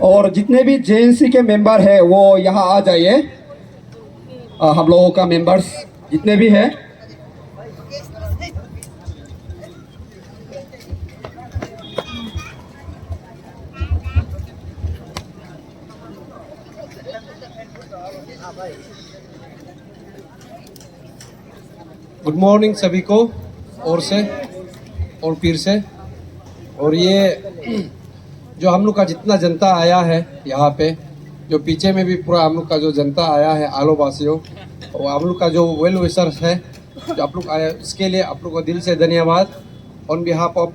और जितने भी जेएनसी के मेंबर है वो यहाँ आ जाइए। हम लोगों का मेंबर्स जितने भी है, गुड मॉर्निंग सभी को और से और फिर से। और ये जो हम लोग का जितना जनता आया है यहाँ पे, जो पीछे में भी पूरा हम लोग का जो जनता आया है आलो वासियों, और हम लोग का जो वेल विशर्स है जो आप लोग आया, इसके लिए आप लोग को दिल से धन्यवाद। On behalf of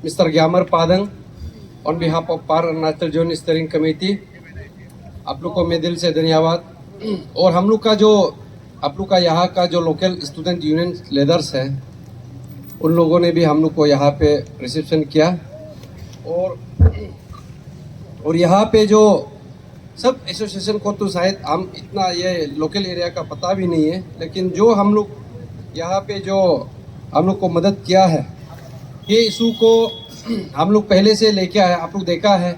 mister Gyamar Padang, on behalf of पार अरुणाचल जोन स्टीयरिंग कमेटी, आप लोग को मैं दिल से धन्यवाद। और हम लोग का जो आप लोग का यहाँ का जो लोकल स्टूडेंट यूनियन लीडर्स हैं, उन लोगों ने भी हम लोग को यहाँ पे रिसेप्शन किया। और यहाँ पे जो सब एसोसिएशन को तो शायद हम इतना ये लोकल एरिया का पता भी नहीं है, लेकिन जो हम लोग यहाँ पे जो हम लोग को मदद किया है, ये इशू को हम लोग पहले से लेके आए। आप लोग देखा है,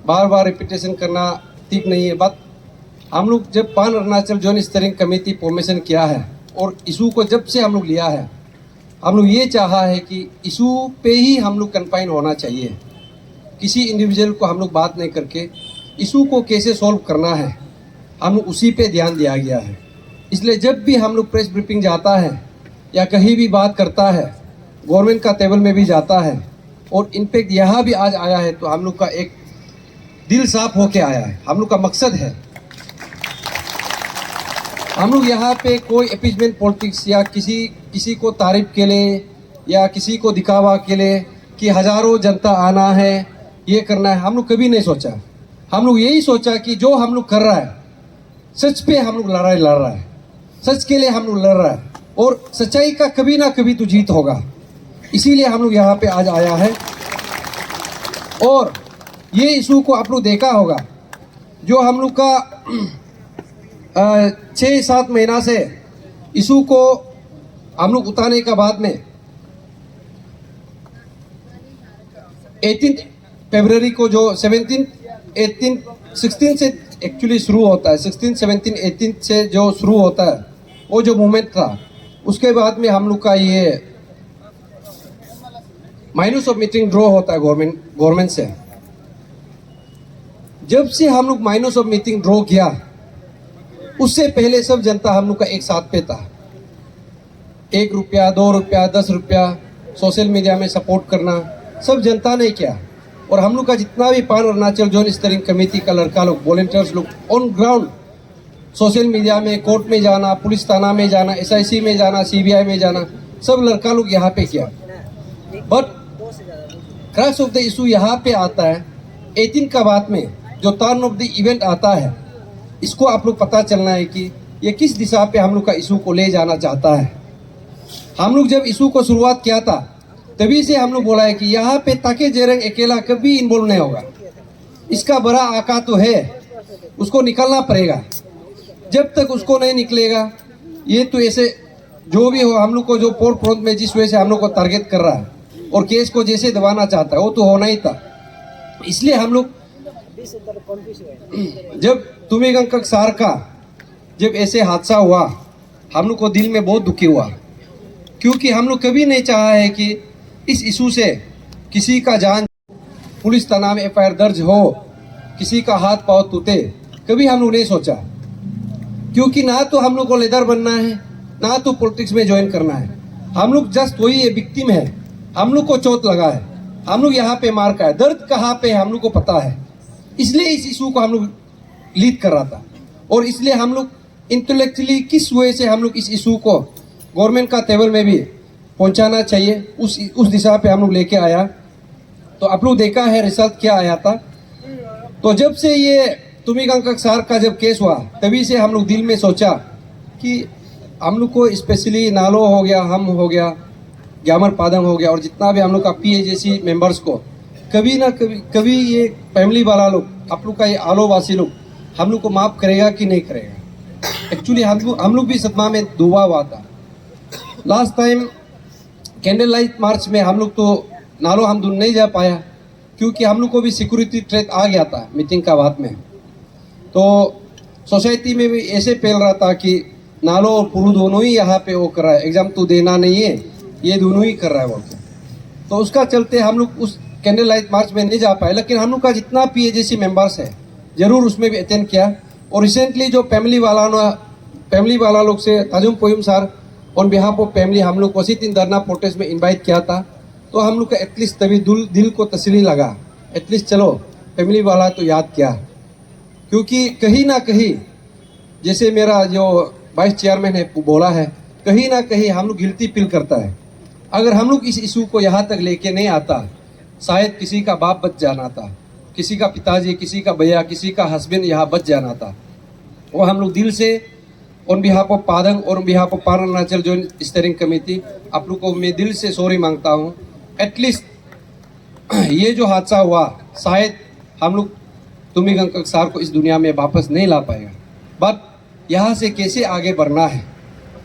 बार बार रिपीटेशन करना ठीक नहीं है। बट हम लोग जब पान Arunachal joint steering committee formation किया है और इशू को जब से हम लोग लिया है, हम लोग ये चाहा है कि इशू पे ही हम लोग कन्फाइन होना चाहिए। किसी इंडिविजुअल को हम लोग बात नहीं करके इशू को कैसे सॉल्व करना है, हम उसी पे ध्यान दिया गया है। इसलिए जब भी हम लोग प्रेस ब्रीफिंग जाता है या कहीं भी बात करता है, गवर्नमेंट का टेबल में भी जाता है, और इनफैक्ट यहाँ भी आज आया है, तो हम लोग का एक दिल साफ होके आया है। हम लोग का मकसद है, हम लोग यहाँ पे कोई अपीजमेंट पॉलिटिक्स या किसी को तारीफ के लिए या किसी को दिखावा के लिए कि हजारों जनता आना है, ये करना है, हम लोग कभी नहीं सोचा। हम लोग यही सोचा कि जो हम लोग कर रहा है, सच पे हम लोग लड़ाई लड़ रहा है, सच के लिए हम लोग लड़ रहा है, और सच्चाई का कभी ना कभी तो जीत होगा। इसीलिए हम लोग यहाँ पे आज आया है। और ये इशू को आप लोग देखा होगा, जो हम लोग का 6-7 महीना से इशू को हम लोग उतारने का बाद में 18 फरवरी को जो 16 से एक्चुअली शुरू होता है, 16, 17, 18 से जो शुरू होता है, वो जो मूवमेंट था, उसके बाद में हम लोग का ये माइनस ऑफ मीटिंग ड्रॉ होता है गवर्नमेंट से। जब से हम लोग माइनस ऑफ मीटिंग ड्रॉ किया, उससे पहले सब जनता हम लोग का एक साथ पे था। 1 रुपया, 2 रुपया, 10 रुपया सोशल मीडिया में सपोर्ट करना सब जनता ने किया। और हम लोग का जितना भी पान अरुणाचल जोन स्टीयरिंग कमेटी का लड़का लोग, वॉलंटियर्स लोग ऑन ग्राउंड सोशल मीडिया में, कोर्ट में जाना, पुलिस थाना में जाना, SIC में जाना, CBI में जाना, सब लड़का लोग यहाँ पे किया। But crux of the issue यहाँ पे आता है 18 का बाद में जो टर्न ऑफ द इवेंट आता है, इसको आप लोग पता चलना है कि ये किस दिशा पे हम लोग का इशू को ले जाना चाहता है। हम लोग जब इशू को शुरुआत किया था, तभी से हम लोग बोला है कि यहाँ पे ताके जेरंग अकेला कभी इन्वॉल्व नहीं होगा। इसका बड़ा आका तो है, उसको निकलना पड़ेगा। जब तक उसको नहीं निकलेगा, ये तो ऐसे जो भी हो, हम लोग को जो पोर फ्रंट में जिस वजह से हम लोग को टारगेट कर रहा है और केस को जैसे दबाना चाहता है, वो तो होना ही था। इसलिए हम लोग जब तुमेगंग सार का जब ऐसे हादसा हुआ, हम लोग को दिल में बहुत दुखी हुआ, क्योंकि हम लोग कभी नहीं चाहा है कि इस इशू से किसी का जान, पुलिस थाना में FIR दर्ज हो, किसी का हाथ पांव टूटे, कभी हम लोग नहीं सोचा। क्योंकि ना तो हम लोग को लीडर बनना है, ना तो पॉलिटिक्स में ज्वाइन करना है। हम लोग जस्ट वही विक्टिम है। हम लोग को चोट लगा है, हम लोग यहाँ पे मार का है, दर्द कहाँ पे है हम लोग को पता है। इसलिए इस इशू को हम लोग लीड कर रहा था, और इसलिए हम लोग इंटेलेक्चुअली किस वजह से हम लोग इस इशू को गवर्नमेंट का टेबल में भी पहुंचाना चाहिए, उस दिशा पे हम लोग लेके आया। तो आप लोग देखा है रिजल्ट क्या आया था। तो जब से ये तुमेगंग सार का जब केस हुआ, तभी से हम लोग दिल में सोचा कि हम लोग को स्पेशली नालो हो गया, हम हो गया, ग्यामर पादंग हो गया, और जितना भी हम लोग का PAJC मेंबर्स को कभी ना कभी ये फैमिली वाला लोग, आप लोग का ये आलो वासी लोग हम लोग को माफ़ करेगा कि नहीं करेगा। एक्चुअली हम लोग भी सदमा में डूबा हुआ था। Last time candle light march में हम लोग तो नालो हमदुन नहीं जा पाया, क्योंकि हम लोग को भी सिक्योरिटी थ्रेट आ गया था मीटिंग का बाद में। तो सोसाइटी में भी ऐसे फैल रहा था कि नालो और पुरु दोनों ही यहाँ पे वो कर रहा है, एग्जाम तो देना नहीं है, ये दोनों ही कर रहा है बोल के। तो उसका चलते हम लोग उस कैंडल लाइट मार्च में नहीं जा पाए, लेकिन हम लोग का जितना PAJC मेंबर्स है जरूर उसमें भी अटेंड किया। और रिसेंटली जो फैमिली वाला लोग से ताजुम पोयम sir on behalf of family हम लोग वसीतिन धरना प्रोटेस्ट में इनवाइट किया था। तो हम लोग का एटलीस्ट तभी दिल को तसल्ली लगा, एटलीस्ट चलो फैमिली वाला तो याद किया। क्योंकि कहीं ना कहीं जैसे मेरा जो वाइस चेयरमैन है बोला है, कहीं ना कहीं हम लोग गिल्टी फील करता है। अगर हम लोग इस इशू को यहाँ तक लेके नहीं आता, शायद किसी का बाप बच जाना था, किसी का पिताजी, किसी का भैया, किसी का हस्बैंड यहाँ बच जाना था। वो हम लोग दिल से ऑन बिहाफ ऑफ पादंग और ऑन बिहाफ ऑफ पार अरुणाचल जॉइंट स्टीयरिंग कमेटी आप लोग को मैं दिल से सॉरी मांगता हूँ। एटलीस्ट ये जो हादसा हुआ शायद हम लोग तुम्ही गंगकक सार को इस दुनिया में वापस नहीं ला पाएगा, बट यहाँ से कैसे आगे बढ़ना है,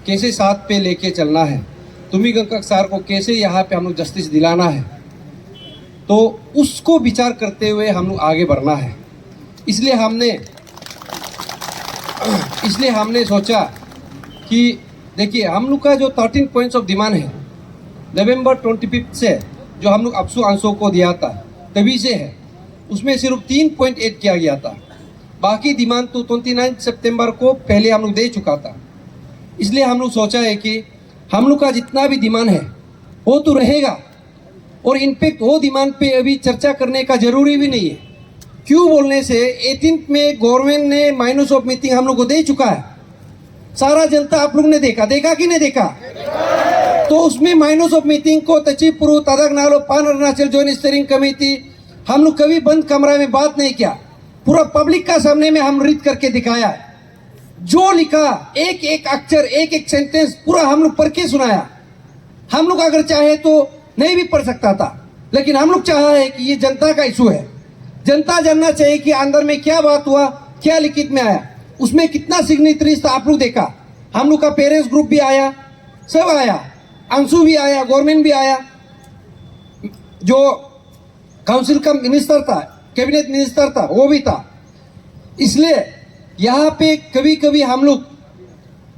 कैसे साथ पे लेके चलना है, तुम्ही गंगकक सार को कैसे यहाँ पे हम लोग जस्टिस दिलाना है, तो उसको विचार करते हुए हम लोग आगे बढ़ना है। इसलिए हमने सोचा कि देखिए हम लोग का जो 13 पॉइंट्स ऑफ डिमांड है नवंबर 25 से जो हम लोग अपसू आंसू को दिया था तभी से है, उसमें सिर्फ 3.8 किया गया था। बाकी डिमांड तो 29 सितंबर को पहले हम लोग दे चुका था। इसलिए हम लोग सोचा है कि हम लोग का जितना भी डिमांड है वो तो रहेगा, और इनफैक्ट वो डिमांड पे अभी चर्चा करने का जरूरी भी नहीं है। क्यों बोलने से 18 में गवर्नमेंट ने माइनस ऑफ मीटिंग हम लोग को दे चुका है। सारा जनता आप लोग ने देखा कि नहीं देखा? तो उसमें माइनस ऑफ मीटिंग को तचीपुरु तदक नालो पान अरुणाचल जॉइंट स्टीयरिंग कमेटी हम लोग कभी बंद कमरा में बात नहीं किया, पूरा पब्लिक का सामने में हम रीड करके दिखाया। जो लिखा एक एक अक्षर, एक एक सेंटेंस पूरा हम लोग पढ़ के सुनाया। हम लोग अगर चाहे तो नहीं भी पढ़ सकता था, लेकिन हम लोग चाहा है कि ये जनता का इशू है, जनता जानना चाहिए कि अंदर में क्या बात हुआ, क्या लिखित में आया, उसमें कितना सिग्नेचरीज था आप लोग देखा। हम लोग का पेरेंट्स ग्रुप भी आया, सब आया, अंशु भी आया, गवर्नमेंट भी आया, जो काउंसिल का मिनिस्टर था, कैबिनेट मिनिस्टर था, वो भी था। इसलिए यहाँ पे कभी कभी हम लोग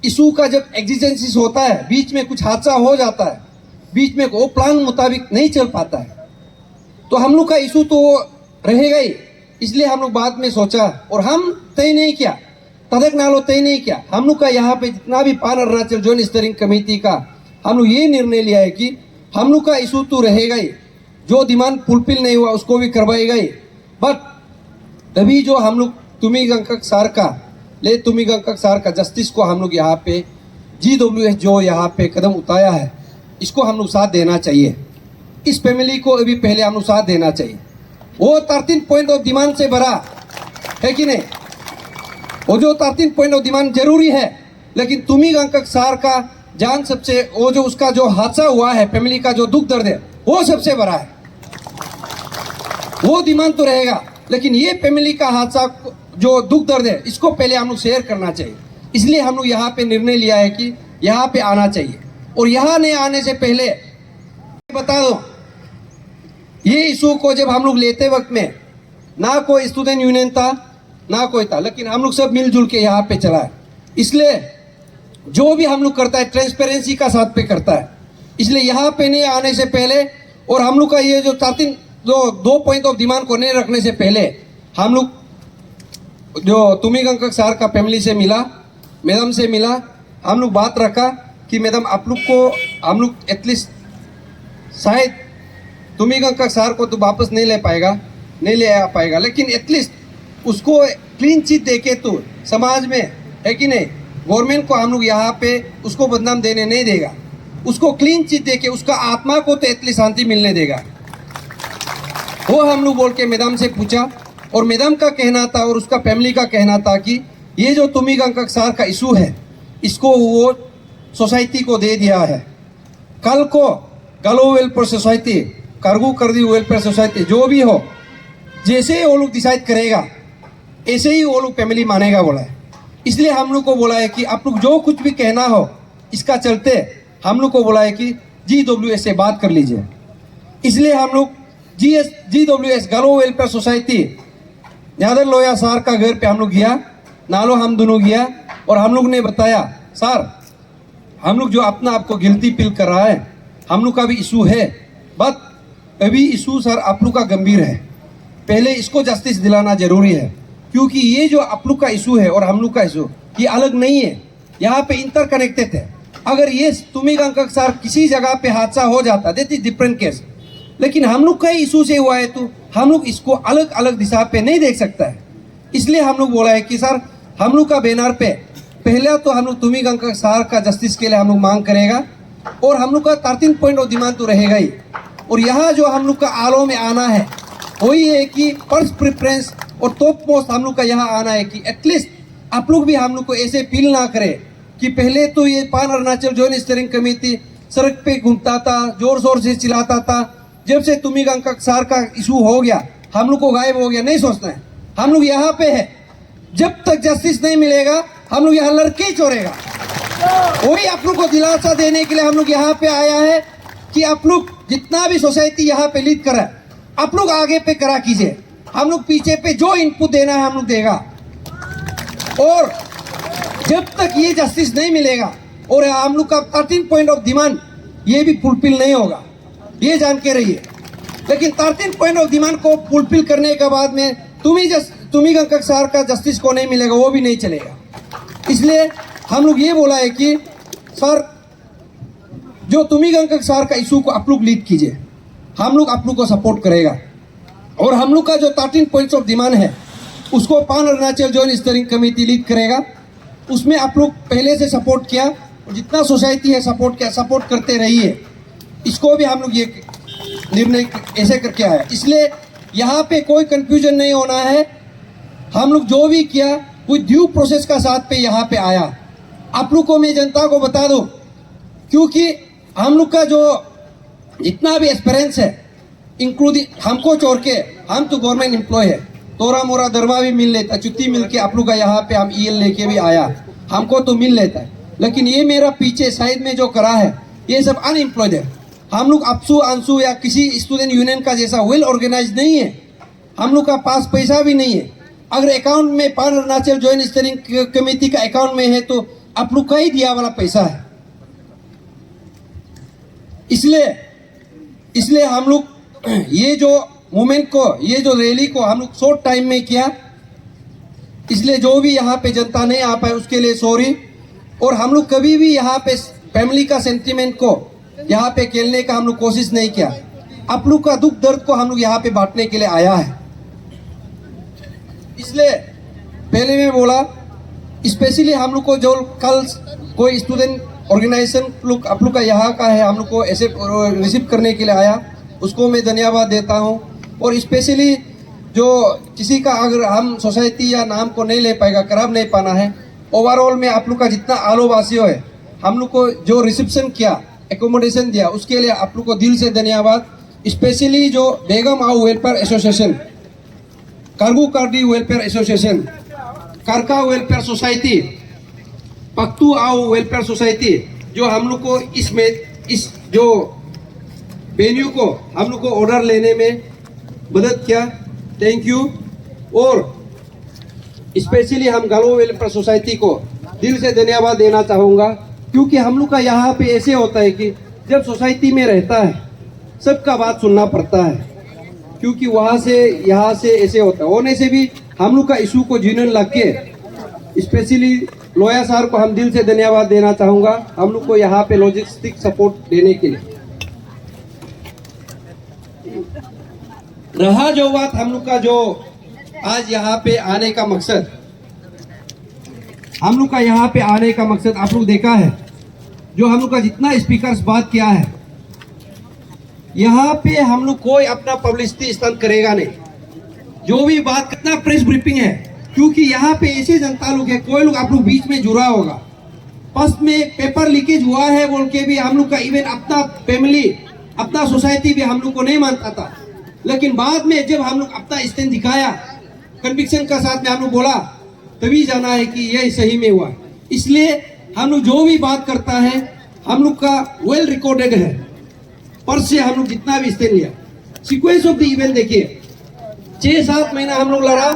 इशू का जब एग्जिजेंसीज होता है, बीच में कुछ हादसा हो जाता है, बीच में वो प्लान मुताबिक नहीं चल पाता है, तो हम लोग का इशू तो रहेगा ही। इसलिए हम लोग बाद में सोचा और हम तय नहीं किया, तदक नालो तय नहीं किया। हम लोग का यहाँ पे जितना भी पान अरुणाचल जॉइंट स्टीयरिंग कमेटी का हम लोग ये निर्णय लिया है कि हम लोग का इशू तो रहेगा ही, जो डिमांड फुलफिल नहीं हुआ उसको भी करवाएगा ही। बट तभी जो हम लोग तुम्ही गंगकक सार का जस्टिस को हम लोग यहाँ पे GWS जो यहाँ पे कदम उठाया है, इसको हम लोग साथ देना चाहिए। इस फैमिली को अभी पहले हम लोग साथ देना चाहिए। वो 13 पॉइंट ऑफ डिमांड से बड़ा है कि नहीं? वो जो 13 पॉइंट ऑफ डिमांड जरूरी है, लेकिन तुम्ही गंगकक सार का जान सबसे, वो जो उसका जो हादसा हुआ है, फैमिली का जो दुख दर्द है, वो सबसे बड़ा है। वो डिमांड तो रहेगा, लेकिन ये फैमिली का हादसा जो दुख दर्द है, इसको पहले हम लोग शेयर करना चाहिए। इसलिए हम लोग यहाँ पे निर्णय लिया है कि यहाँ पे आना चाहिए। और यहाँ नहीं आने से पहले बता दो, ये इशू को जब हम लोग लेते वक्त में ना कोई स्टूडेंट यूनियन था, ना कोई था, लेकिन हम लोग सब मिलजुल के यहाँ पे चला है। इसलिए जो भी हम लोग करता है ट्रांसपेरेंसी का साथ पे करता है। इसलिए यहाँ पे नहीं आने से पहले और हम लोग का ये जो 2 पॉइंट ऑफ डिमांड को नहीं रखने से पहले हम लोग जो तुम्ही गंगकक सार का फैमिली से मिला, मैडम से मिला, हम लोग बात रखा कि मैडम आप लोग को हम लोग एटलीस्ट शायद तुम्ही गंगकक सार को तो वापस नहीं ले आ पाएगा, लेकिन एटलीस्ट उसको क्लीन चिट देके तो समाज में है कि नहीं, गवर्नमेंट को हम लोग यहाँ पे उसको बदनाम देने नहीं देगा, उसको क्लीन चिट देके उसका आत्मा को तो एटलीस्ट शांति मिलने देगा। वो हम लोग बोल के मैडम से पूछा, और मैडम का कहना था और उसका फैमिली का कहना था कि ये जो तुम्ही गंगकक सार का इशू है, इसको वो सोसाइटी को दे दिया है। कल को गलो वेलफेयर सोसाइटी, करगू करदी वेलफेयर सोसाइटी जो भी हो, जैसे ही वो लोग डिसाइड करेगा ऐसे ही वो लोग फैमिली मानेगा बोला है। इसलिए हम लोग को बोला है कि आप लोग जो कुछ भी कहना हो, इसका चलते हम लोग को बोला है कि GWS से बात कर लीजिए। इसलिए हम लोग GWS गालो वेलफेयर सोसाइटी यादर लोया सर का घर पे हम लोग गया, नालो हम दोनों गया और हम लोग ने बताया सर हम लोग जो अपना आपको गिल्टी फील कर रहा है, हम लोग का भी इशू है, बट अभी इशू सर आप लोग का गंभीर है, पहले इसको जस्टिस दिलाना जरूरी है, क्योंकि ये जो आप लोग का इशू है और हम लोग का इशू ये अलग नहीं है, यहाँ पे इंटर कनेक्टेड है। अगर ये तुमिगंकक सर किसी जगह पे हादसा हो जाता दैट इज डिफरेंट केस, लेकिन हम लोग का इशू से हुआ है तो हम लोग इसको अलग अलग दिशा पे नहीं देख सकता है। इसलिए हम लोग बोला है कि सर हम लोग का बैनर पे पहले तो हम लोग तुमिगंकक सर का जस्टिस के लिए हम लोग मांग करेगा और हम लोग का 13 पॉइंट ऑफ डिमांड तो रहेगा ही। और यहाँ जो हम लोग का आलो में आना है वही है कि फर्स्ट प्रेफरेंस और टॉप मोस्ट हम लोग का यहाँ आना है कि एटलीस्ट आप लोग भी हम लोग को ऐसे फील ना करें कि पहले तो ये पान अरुणाचल जॉइंट स्टीयरिंग कमेटी सड़क पे घूमता था, जोर जोर से चिल्लाता था, जब से तुमिगंकक सर का इशू हो गया हम लोग को गायब हो गया, नहीं सोचना है। हम लोग यहाँ पे है, जब तक जस्टिस नहीं मिलेगा हम लोग यहाँ लड़के ही छोड़ेगा। वही आप लोग को दिलासा देने के लिए हम लोग यहाँ पे आया है कि आप लोग जितना भी सोसाइटी यहाँ पे लीड करा आप लोग आगे पे करा कीजिए, हम लोग पीछे पे जो इनपुट देना है हम लोग देगा। और जब तक ये जस्टिस नहीं मिलेगा और हम लोग का 13 पॉइंट ऑफ डिमांड ये भी फुलफिल नहीं होगा, ये जान के रहिए। लेकिन 13 पॉइंट ऑफ डिमांड को फुलफिल करने के बाद में तुमिगंकक सर का जस्टिस को नहीं मिलेगा, वो भी नहीं चलेगा। इसलिए हम लोग ये बोला है कि सर जो तुमिगंकक सर का इशू को आप लोग लीड कीजिए, हम लोग आप लोग को सपोर्ट करेगा। और हम लोग का जो 13 पॉइंट्स ऑफ डिमांड है उसको पान Arunachal joint steering committee lead करेगा। उसमें आप लोग पहले से सपोर्ट किया और जितना सोसाइटी है सपोर्ट किया, सपोर्ट करते रहिए। इसको भी हम लोग ये निर्णय ऐसे करके आया, इसलिए यहाँ पे कोई कंफ्यूजन नहीं होना है। हम लोग जो भी किया वो ड्यू प्रोसेस का साथ पे यहाँ पे आया। आप लोग को मैं जनता को बता दूं, क्योंकि हम लोग का जो जितना भी एक्सपीरियंस है इंक्लूडिंग हमको छोड़ के, हम तो गवर्नमेंट एम्प्लॉय है, तोरा मोरा दरमा भी मिल लेता, छुट्टी मिल के आप लोग का यहाँ पे हम EL लेके भी आया, हमको तो मिल लेता है। लेकिन ये मेरा पीछे साइड में जो करा है ये सब अनएम्प्लॉयड है। हम लोग अपसू अंशु या किसी स्टूडेंट यूनियन का जैसा वेल ऑर्गेनाइज नहीं है, हम लोग का पास पैसा भी नहीं है। अगर अकाउंट में पान अरुणाचल जॉइंट स्टीयरिंग कमेटी का अकाउंट में है तो आप लोग का ही दिया वाला पैसा है। इसलिए हम लोग ये जो मूवमेंट को, ये जो रैली को हम लोग शॉर्ट टाइम में किया, इसलिए जो भी यहाँ पे जनता नहीं आ पाए उसके लिए सॉरी। और हम लोग कभी भी यहाँ पे फैमिली का सेंटीमेंट को यहाँ पे खेलने का हम लोग कोशिश नहीं किया। आप लोग का दुख दर्द को हम लोग यहाँ पे बांटने के लिए आया है। इसलिए पहले मैं बोला स्पेशली हम लोग को जो कल कोई स्टूडेंट ऑर्गेनाइजेशन लोग आप लोग का यहाँ का है, हम लोग को ऐसे रिसीव करने के लिए आया, उसको मैं धन्यवाद देता हूँ। और स्पेशली जो किसी का अगर हम सोसाइटी या नाम को नहीं ले पाएगा, खराब नहीं पाना है, ओवरऑल में आप लोग का जितना आलोवासियों है हम लोग को जो रिसेप्शन किया, एकोमोडेशन दिया, उसके लिए आप लोग को दिल से धन्यवाद। स्पेशली जो बेगम आओ वेलफेयर एसोसिएशन, कारगू कार्डी वेलफेयर एसोसिएशन, कारका वेलफेयर सोसाइटी, पख्तू आओ वेलफेयर सोसाइटी, जो हम लोग को इसमें इस जो वेन्यू को हम लोग को ऑर्डर लेने में मदद किया, थैंक यू। और स्पेशली हम गालो वेलफेयर सोसाइटी को दिल से धन्यवाद देना चाहूँगा, क्योंकि हम लोग का यहाँ पे ऐसे होता है कि जब सोसाइटी में रहता है सबका बात सुनना पड़ता है, क्योंकि वहाँ से यहाँ से ऐसे होता है। होने से भी हम लोग का इशू को जीवन लग के स्पेशली लोया सर को हम दिल से धन्यवाद देना चाहूँगा, हम लोग को यहाँ पे लॉजिस्टिक सपोर्ट देने के लिए। रहा जो बात हम लोग का जो आज यहाँ पे आने का मकसद, हम लोग का यहाँ पे आने का मकसद आप लोग देखा है, जो हम लोग का जितना स्पीकर्स बात किया है, यहाँ पे हम लोग कोई अपना पब्लिसिटी स्टंट करेगा नहीं। जो भी बात कितना प्रेस ब्रीफिंग है, क्योंकि यहाँ पे ऐसे जनता लोग है, कोई लोग आप लोग बीच में जुड़ा होगा, फर्स्ट में पेपर लीकेज हुआ है बोल के भी हम लोग का इवन अपना फैमिली, अपना सोसाइटी भी हम लोग को नहीं मानता था, लेकिन बाद में जब हम लोग अपना स्टैंड दिखाया कन्विक्शन का साथ में, हम लोग बोला, तभी जाना है कि यह सही में हुआ। इसलिए हम लोग जो भी बात करता है हम लोग का वेल रिकॉर्डेड है, पर से हम लोग जितना भी स्टैंड लिया। सीक्वेंस ऑफ द इवेंट देखिए, 6-7 महीना हम लोग लड़ा,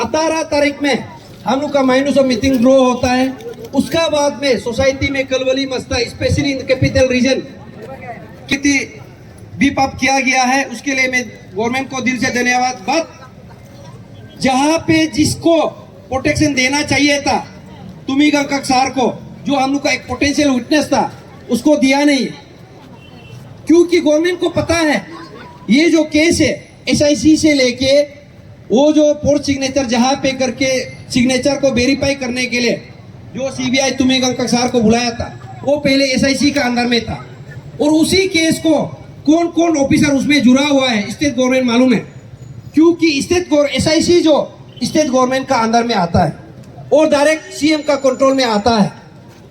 18 तारीख में हम लोग का माइनस ऑफ मीटिंग ड्रॉ होता है। उसका बाद में सोसाइटी में कलवली मस्ता, स्पेशली इन कैपिटल रीजन कितनी बीप अप किया गया है, उसके लिए मैं गवर्नमेंट को दिल से धन्यवाद। बात जहां पे जिसको प्रोटेक्शन देना चाहिए था तुमिगंग कक्सार को, जो हम लोग का एक पोटेंशियल विटनेस था, उसको दिया नहीं, क्योंकि गवर्नमेंट को पता है ये जो केस है एसआईसी से लेके वो जो फोर्थ सिग्नेचर जहां पे करके सिग्नेचर को वेरीफाई करने के लिए जो सीबीआई तुमिगंग कक्सार को बुलाया था, वो पहले एसआईसी का अंदर में था। और उसी केस को कौन कौन ऑफिसर उसमें जुड़ा हुआ है स्टेट गवर्नमेंट मालूम है, क्योंकि स्टेट एसआईसी जो स्टेट गवर्नमेंट का अंदर में आता है और डायरेक्ट सीएम का कंट्रोल में आता है।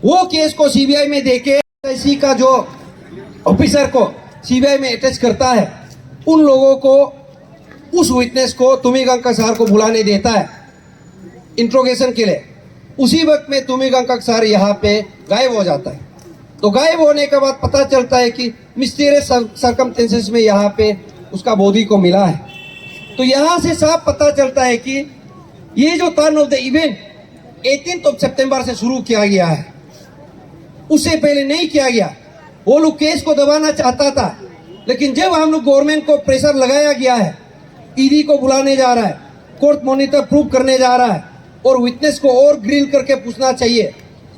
वो केस को सीबीआई में देके एसआईसी का जो ऑफिसर को सीबीआई में अटैच करता है, उन लोगों को, उस विटनेस को तुमिगंग कक्सार को बुलाने देता है इंट्रोगेशन के लिए। उसी वक्त में तुमिगंग कक्सार यहाँ पे गायब हो जाता है। तो गायब होने के बाद पता चलता है कि मिस्टीरियस सर्कमस्टेंसेस में यहाँ पे उसका बॉडी को मिला है। तो यहाँ से साफ पता चलता है कि ये जो टर्न ऑफ द इवेंट 18 सितंबर से शुरू किया गया है, उससे पहले नहीं किया गया। वो लोग केस को दबाना चाहता था, लेकिन जब हम लोग गवर्नमेंट को प्रेशर लगाया गया है, ईडी को बुलाने जा रहा है, कोर्ट मॉनिटर प्रूव करने जा रहा है और विटनेस को और ग्रिल करके पूछना चाहिए,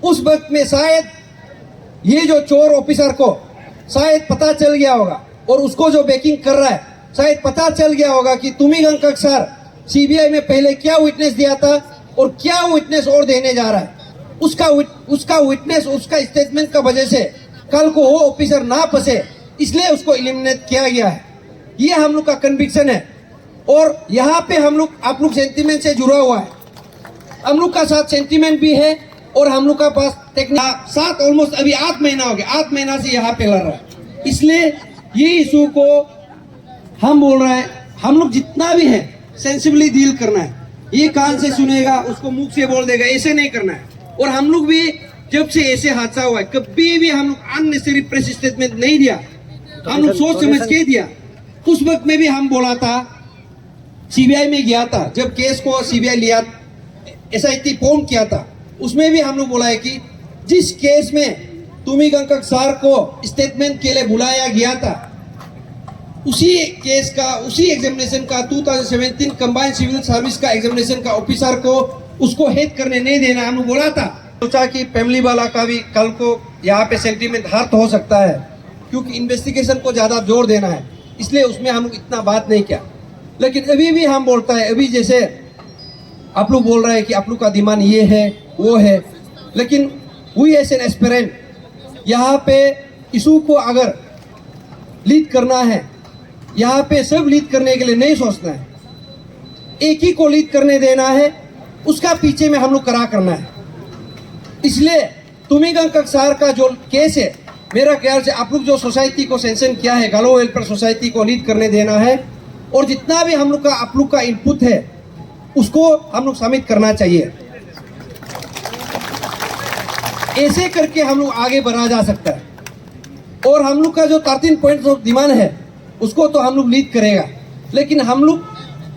उस वक्त में शायद ये जो चोर ऑफिसर को शायद पता चल गया होगा और उसको जो बैकिंग कर रहा है शायद पता चल गया होगा कि तुमिगंग कक्सार सीबीआई में पहले क्या विटनेस दिया था और क्या विटनेस और देने जा रहा है। उसका विटनेस, उसका स्टेटमेंट का वजह से कल को वो ऑफिसर ना फंसे, इसलिए उसको एलिमिनेट किया गया है। ये हम लोग का कन्विक्शन है। और यहाँ पे हम लोग, आप लोग सेंटीमेंट से जुड़ा हुआ है, हम लोग का साथ सेंटीमेंट भी है और हम लोग का पास टेक्निक साथ ऑलमोस्ट अभी 8 महीना हो गया, 8 महीना से यहाँ पे लड़ रहा है। इसलिए ये इशू को हम बोल रहे हैं, हम लोग जितना भी है सेंसिबली डील करना है। ये कान से सुनेगा उसको मुंह से बोल देगा, ऐसे नहीं करना है। और हम लोग भी जब से ऐसे हादसा हुआ है कभी भी हम लोग अननेसेसरी प्रेस स्टेटमेंट नहीं दिया, हम लोग सोच समझ के दिया। उस वक्त में भी हम बोला था, सीबीआई में गया था जब केस को सीबीआई लिया, एसआईटी फॉर्म किया था, उसमें भी हम लोग बोला है कि जिस केस में तुमिगंग कक्सार को स्टेटमेंट के लिए बुलाया गया था, उसी केस का, उसी एग्जामिनेशन का 2017 कंबाइंड सिविल सर्विस का एग्जामिनेशन का ऑफिसर को उसको हेड करने नहीं देना हम लोग बोला था। सोचा कि फैमिली वाला का भी कल को यहाँ पे सेंटीमेंट हर्ट हो सकता है, क्योंकि इन्वेस्टिगेशन को ज्यादा जोर देना है, इसलिए उसमें हम लोग इतना बात नहीं किया। लेकिन अभी भी हम बोलता है, अभी जैसे आप लोग बोल रहे हैं कि आप लोग का डिमांड ये है वो है, लेकिन वी एज एन एस्पिरेंट यहाँ पे इशू को अगर लीड करना है, यहाँ पे सब लीड करने के लिए नहीं सोचना है, एक ही को लीड करने देना है, उसका पीछे में हम लोग करा करना है। इसलिए तुमिगंग कक्सार का जो केस है, मेरा ख्याल से आप लोग जो सोसाइटी को सैंक्शन किया है, गालो वेलफेयर सोसाइटी को लीड करने देना है और जितना भी हम लोग का, आप लोग का इनपुट है उसको हम लोग सबमिट करना चाहिए। ऐसे करके हम लोग आगे बढ़ा जा सकता है। और हम लोग का जो 13 पॉइंट्स ऑफ डिमांड है उसको तो हम लोग लीड करेगा, लेकिन हम लोग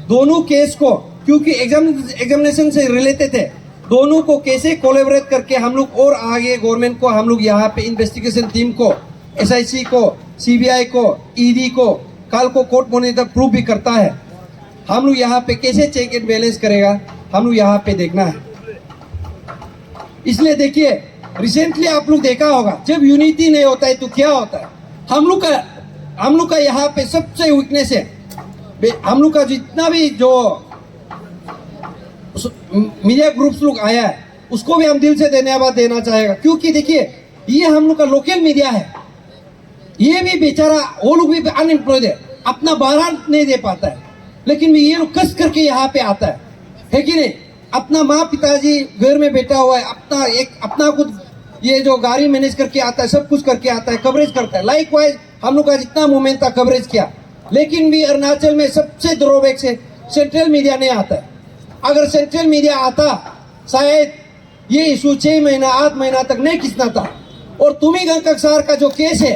दोनों केस को, क्योंकि एग्जामिनेशन से रिलेटेड है, दोनों को कैसे कोलैबोरेट करके हम लोग और आगे गवर्नमेंट को, हम लोग यहाँ पे इन्वेस्टिगेशन टीम को, एसआईसी को, सीबीआई को, ईडी को, कल को कोर्ट मॉनिटर प्रूव भी करता है, हम लोग यहाँ पे कैसे चेक एंड बैलेंस करेगा, हम लोग यहाँ पे देखना है। इसलिए देखिए, रिसेंटली आप लोग देखा होगा जब यूनिटी नहीं होता है तो क्या होता है। हम लोग का यहाँ पे सबसे वीकनेस है, हम लोग का जितना भी जो मीडिया ग्रुप्स लोग आया है उसको भी हम दिल से धन्यवाद देना चाहेगा, क्योंकि देखिए ये हम लोग का लोकल मीडिया है, ये भी बेचारा, वो लोग भी अनएम्प्लॉयड है, अपना बारह नहीं दे पाता है, लेकिन भी ये लोग कस करके यहाँ पे आता है कि नहीं। अपना माँ पिताजी घर में बैठा हुआ है, अपना कुछ ये जो गाड़ी मैनेज करके आता है, सब कुछ करके आता है, कवरेज करता है। लाइक वाइज हम लोग का जितना मूवमेंट था कवरेज किया, लेकिन भी अरुणाचल में सबसे ड्रॉबैक से सेंट्रल मीडिया नहीं आता है। अगर सेंट्रल मीडिया आता शायद ये इशू 6 महीना 8 महीना तक नहीं खींचना था, और तुमिगंग कक्सार का जो केस है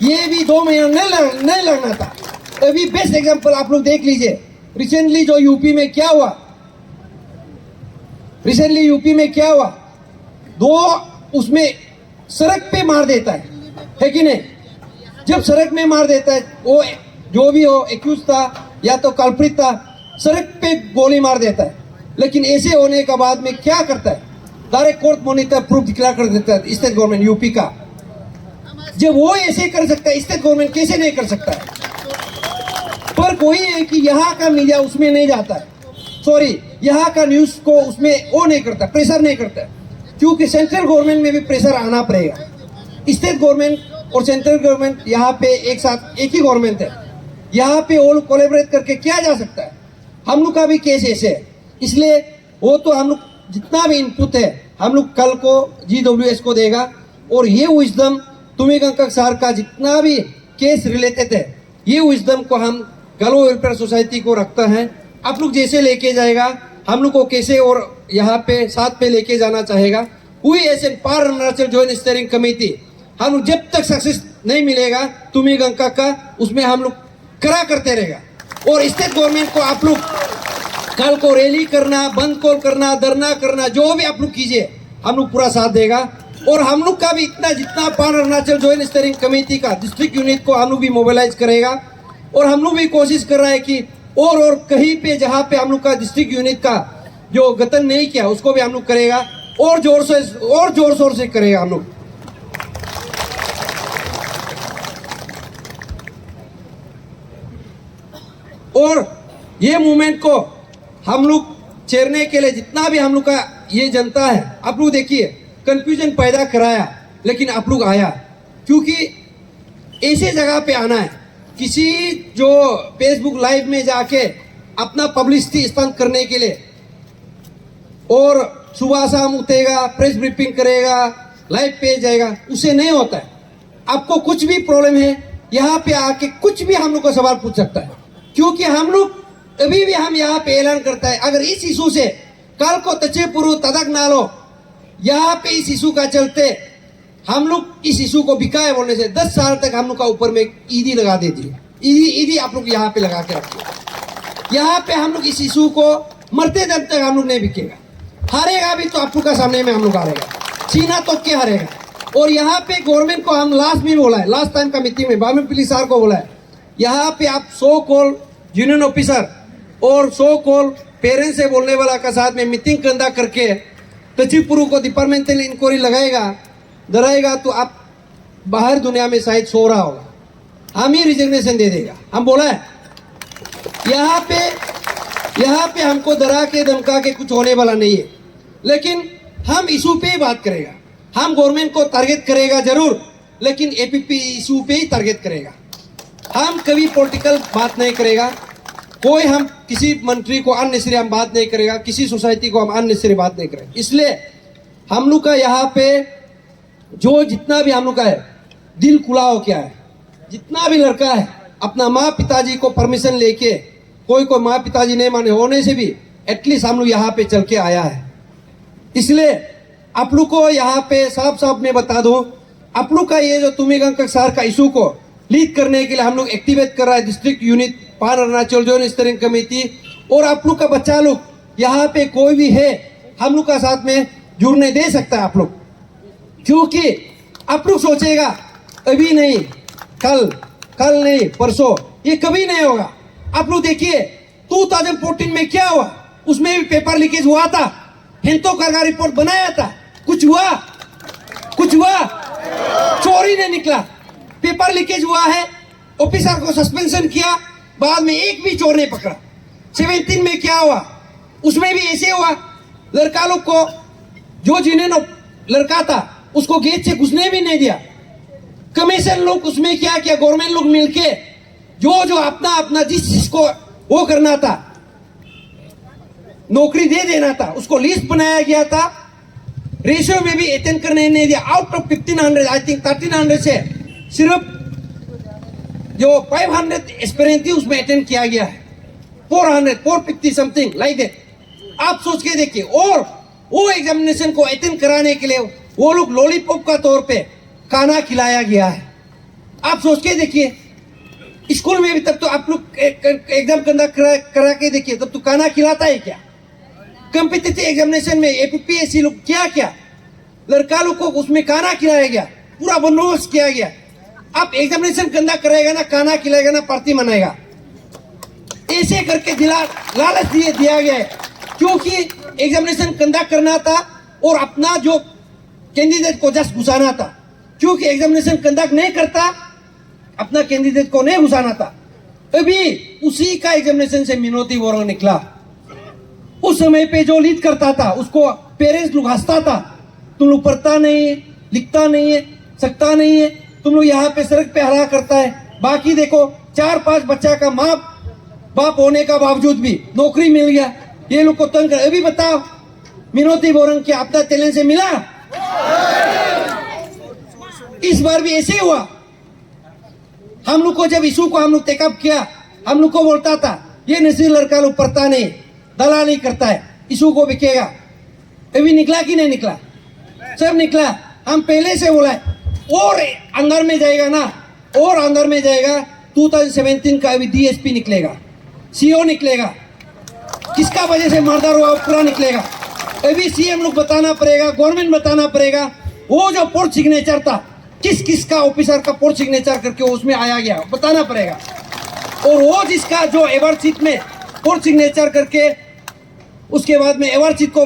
ये भी 2 महीना नहीं लगना था। अभी बेस्ट एग्जांपल आप लोग देख लीजिए, रिसेंटली जो यूपी में क्या हुआ, रिसेंटली यूपी में क्या हुआ, दो उसमें सड़क पे मार देता है कि नहीं? जब सड़क में मार देता है, वो जो भी हो एक्यूज था या तो कल्प्रिट था, सड़क पे गोली मार देता है। लेकिन ऐसे होने के बाद में क्या करता है, direct court monitor proof declare कर देता है स्टेट गवर्नमेंट यूपी का। जब वो ऐसे कर सकता है, स्टेट गवर्नमेंट कैसे नहीं कर सकता है? पर कोई है कि यहाँ का मीडिया उसमें नहीं जाता है, सॉरी यहाँ का न्यूज को उसमें वो नहीं करता, प्रेशर नहीं करता है, क्योंकि सेंट्रल गवर्नमेंट में भी प्रेशर आना पड़ेगा। स्टेट गवर्नमेंट और सेंट्रल गवर्नमेंट यहाँ पे एक साथ एक ही गवर्नमेंट है, यहाँ पे वो लोग कोलैबोरेट करके किया जा सकता है। हम लोग का भी केस ऐसे है, इसलिए वो तो हम लोग जितना भी इनपुट है हम लोग कल को GWS को देगा, और ये विजडम तुमिगंका सर का जितना भी केस रिलेटेड है, ये विजडम को हम गलो वेलफेयर सोसाइटी को रखता है। आप लोग जैसे लेके जाएगा हम लोग को कैसे और यहाँ पे साथ पे लेके जाना चाहेगा, कोई ऐसे पार अरुणाचल जॉइंट स्टीयरिंग कमेटी हम लोग जब तक सक्सेस नहीं मिलेगा तुमिगंका का, उसमें हम लोग करा करते रहेगा। और स्टेट गवर्नमेंट को आप लोग कल को रैली करना, बंद कॉल करना, धरना करना, जो भी आप लोग कीजिए, हम लोग पूरा साथ देगा। और हम लोग का भी इतना जितना पार अरुणाचल जॉइंट स्टीयरिंग कमेटी का डिस्ट्रिक्ट यूनिट को हम लोग भी मोबिलाइज करेगा, और हम लोग भी कोशिश कर रहा है कि और कहीं पे जहाँ पे हम लोग का डिस्ट्रिक्ट यूनिट का जो गठन नहीं किया उसको भी हम लोग करेगा, और जोर शोर से करेगा हम लोग। और ये मूवमेंट को हम लोग चेरने के लिए जितना भी हम लोग का ये जनता है, आप लोग देखिए कंफ्यूजन पैदा कराया, लेकिन आप लोग आया, क्योंकि ऐसे जगह पे आना है। किसी जो फेसबुक लाइव में जाके अपना पब्लिसिटी स्टंट करने के लिए, और सुबह शाम उठेगा, प्रेस ब्रीफिंग करेगा, लाइव पे जाएगा, उससे नहीं होता है। आपको कुछ भी प्रॉब्लम है, यहाँ पे आके कुछ भी हम लोग को सवाल पूछ सकता है, क्योंकि हम लोग अभी भी हम यहाँ पे ऐलान करता है, अगर इस इशू से कल को तचेपुरु तदक नालो यहाँ पे इस इशू का चलते हम लोग इस इशू को बिकाए बोलने से 10 साल तक हम लोग का ऊपर में ईडी लगा देती है। ईडी आप लोग यहाँ पे लगा के रखिए। यहाँ पे हम लोग इस इशू को मरते दम तक हम लोग नहीं बिकेगा। हारेगा भी तो आप लोग का सामने में हम लोग हारेगा, सीना तो क्या हारेगा। और यहाँ पे गवर्नमेंट को हम लास्ट में बोला है, लास्ट टाइम का मीटिंग में बामी पुलिस सर को बोला है, यहाँ पे आप 100 कॉल यूनियन ऑफिसर और 100 कॉल पेरेंट्स से बोलने वाला का साथ में मीटिंग कंडक्ट करके तचीपुरु को डिपार्टमेंटल इंक्वायरी लगाएगा, डराएगा, तो आप बाहर दुनिया में शायद सो रहा होगा, हम ही रिजिग्नेशन दे देगा। हम बोला है यहाँ पे हमको डरा के धमका के कुछ होने वाला नहीं है, लेकिन हम इशू पे ही बात करेगा। हम गवर्नमेंट को टारगेट करेगा जरूर, लेकिन APP इशू पे ही टारगेट करेगा। हम कभी पॉलिटिकल बात नहीं करेगा, कोई हम किसी मंत्री को अननेसेसरी हम बात नहीं करेगा, किसी सोसाइटी को हम अननेसेसरी बात नहीं करेंगे। इसलिए हम लोग का यहाँ पे जो जितना भी हम लोग का है दिल खुला हो क्या है, जितना भी लड़का है अपना माँ पिताजी को परमिशन लेके, कोई माँ पिताजी नहीं माने होने से भी एटलीस्ट हम लोग यहाँ पे चल के आया है। इसलिए आप लोग को यहाँ पे साफ साफ मैं बता दूं, आप लोग का ये जो तुमिगंका सर का इशू को लीड करने के लिए हम लोग एक्टिवेट कर रहा है डिस्ट्रिक्ट यूनिट पार अरुणाचल जॉइंट स्टीयरिंग कमेटी। और आप लोग का बच्चा लोग यहाँ पे कोई भी है हम लोग का साथ में जुड़ने दे सकता है आप लोग, क्योंकि आप लोग सोचेगा अभी नहीं, कल नहीं, परसों, ये कभी नहीं होगा। आप लोग देखिए 2014 में क्या हुआ, उसमें भी पेपर लीकेज हुआ था, हेंतो करगा रिपोर्ट बनाया था, कुछ हुआ, चोरी नहीं निकला, पेपर लीकेज हुआ है, ऑफिसर को सस्पेंशन किया, बाद में एक भी चोर नहीं पकड़ा। 17 में क्या हुआ, उसमें भी ऐसे हुआ, लड़का लोग को जो जिन्हें लड़का था उसको गेट से घुसने भी नहीं दिया। कमीशन लोग उसमें क्या किया, गवर्नमेंट लोग मिलके जो अपना जिस जिसको वो करना था, नौकरी दे देना था, उसको लिस्ट बनाया गया था, रेशियो में भी अटेंड करने नहीं दिया। आउट ऑफ 1500 आई थिंक 1300 से सिर्फ जो 500 एस्पिरेंट थी उसमें अटेंड किया गया है, 450 समथिंग लाइक दैट। आप सोच के देखिए, और वो एग्जामिनेशन को अटेंड कराने के लिए वो लोग लॉलीपॉप का तौर पे खाना खिलाया गया है। आप सोच के देखिए, स्कूल में भी तब तो आप लोग एग्जाम कंडक्ट करा के देखिए, तब तो खाना खिलाता है क्या? कॉम्पिटिटिव एग्जामिनेशन में एपीएससी लोग क्या क्या लड़का लोग को उसमें खाना खिलाया गया, पूरा बंदोबस्त किया गया। आप एग्जामिनेशन कंडक्ट कराएगा ना, खाना खिलाएगा ना, पार्टी मनाएगा, ऐसे करके लालच दिया गया है। क्योंकि एग्जामिनेशन कंडक्ट करना था और अपना जो कैंडिडेट को जस्ट घुसाना था। क्योंकि एग्जामिनेशन कंडक्ट नहीं करता, अपना कैंडिडेट को नहीं घुसाना था। अभी उसी का एग्जामिनेशन से मिनोती बोरंग निकला। उस समय पे जो लीड करता था उसको पेरेंट्स लोग हंसता था, तुम लोग पढ़ता नहीं है, लिखता नहीं है, सकता नहीं है, तुम लोग यहाँ पे सड़क पे हरा करता है। बाकी देखो 4-5 बच्चा का माँ बाप होने का बावजूद भी नौकरी मिल गया, ये लोग को तंग कर। अभी बताओ मिनोती बोरंग क्या अपना टैलेंट से मिला? इस बार भी ऐसे हुआ। हम लोग को जब इशू को हम लोग टेकअप किया, हम लोग को बोलता था ये नसीब लड़का लोग पढ़ता नहीं, दलाली करता है, इशू को बिकेगा। अभी निकला कि नहीं निकला? सब निकला। हम पहले से बोला है और अंदर में जाएगा ना, और अंदर में जाएगा। 2017 का अभी डीएसपी निकलेगा, सीओ निकलेगा, किसका वजह से मर्डर हुआ पूरा निकलेगा। अभी सीएम लोग बताना पड़ेगा, गवर्नमेंट बताना पड़ेगा। वो जो पोर्ट सिग्नेचर था, किस किस का ऑफिसर का पोर्ट सिग्नेचर करके उसमें आया गया, बताना पड़ेगा। और वो जिसका जो एवर शीट में पोर्ट सिग्नेचर करके उसके बाद में एवर शीट को